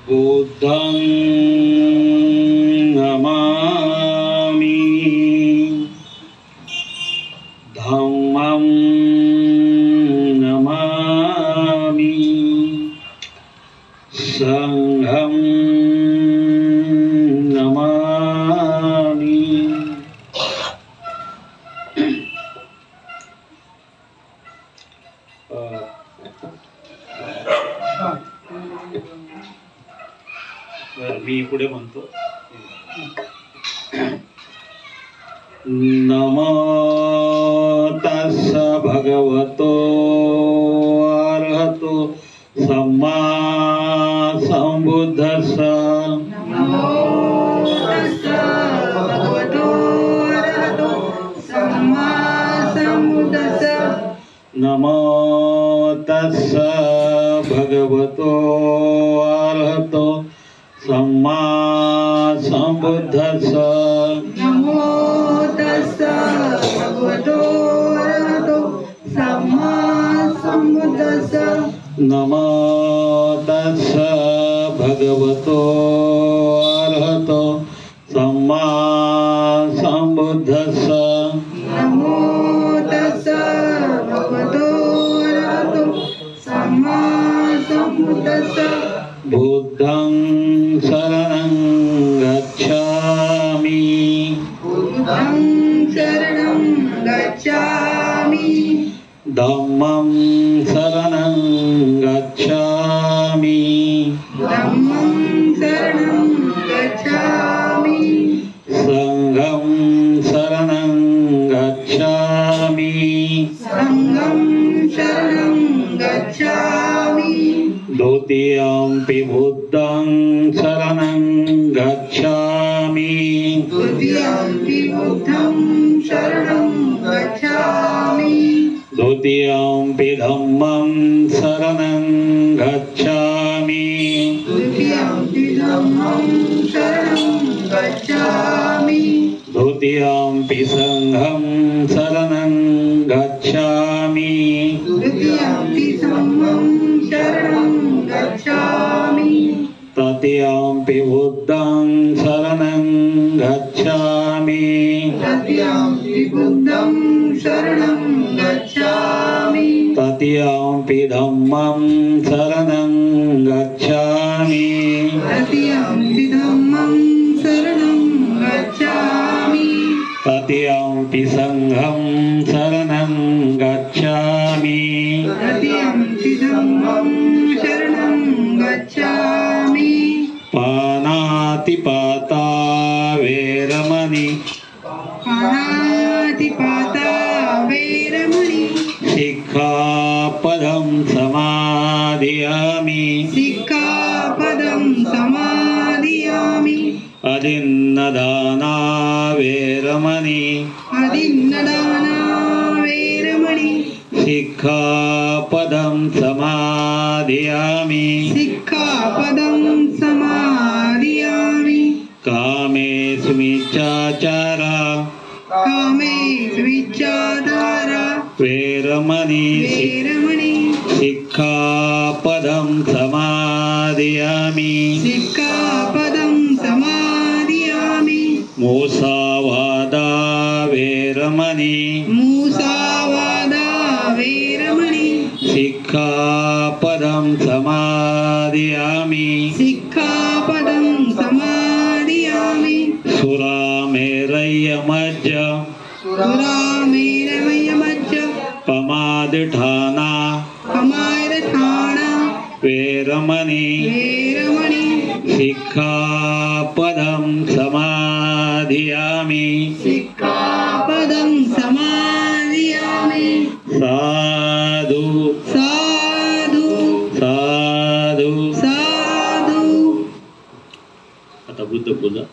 बुद्धं नमामि धम्मं नमामि संघं नमामि। मी पुढे म्हणतो नमो तस्स भगवतो अरहतो सम्मा संबुद्धस्स। नमो तस्स भगवतो अरहतो सम्मा संबुद्धस्स। नमो तस्स भगवतो अरहतो सम्मा संबुद्धस्स। नमो तस्स भगवतो अरहतो सम्मा संबुद्धस्स। नमो तस्स भगवतो अरहतो सम्मा संबुद्धस्स। नमो तस्स भगवतो अरहतो सम्मा संबुद्धस्स। बुद्धं शरणं गच्छामि बुद्धं शरणं गच्छामि। धम्मं शरणं गच्छामि धम्मं शरणं गच्छामि। संघं शरणं गच्छामि संघं शरणं गच्छामि। द्वितीयंपि बुद्धं शरणं गच्छामि द्वितीयंपि बुद्धं शरणं गच्छामि। द्वितीयंपि धम्मं शरणं गच्छामि द्वितीयंपि धम्मं शरणं गच्छामि। द्वितीयंपि संघं शरणं गच्छामि द्वितीयंपि संघं शरणं गच्छामि। तृतीयंपि बुद्धं शरणं गच्छामि तृतीयंपि बुद्धं शरणं गच्छामि। तृतीयंपि धम्मं शरणं गच्छामि तृतीयंपि धम्मं शरणं गच्छामि। तृतीयंपि संघं शरणं गच्छामि तृतीयंपि धम्मं शरणं गच्छामि। पानातिपाता वेरमणि पानातिपाता वेरमणि। शिक्षापदं समादयामि सिक्खापदं समादयामि। अदिन्नदाना वेरमणि अदिन्नदाना वेरमणि। शिक्षापदं समादयामि सिक्खापदं समादयामि। कामेषु मिच्छाचारा कामेषु मिच्छाचारा वेरमणि वेरमणि। शिक्षापदं समादयामि सिक्खापदं समादयामि। मुसावादा वेरमणि मुसावादा वेरमणि। शिक्षापदं समादयामि सिक्खापदं समादयामि। सुरामेरयमज्ज सुरामेरमयमज्ज पमादठाना पमादठाना वेरमणि वेरमणि। शिक्षापदं समादयामि सिक्खापदं समादयामि। साधु साधु साधु। साधु। आता बुद्ध बोला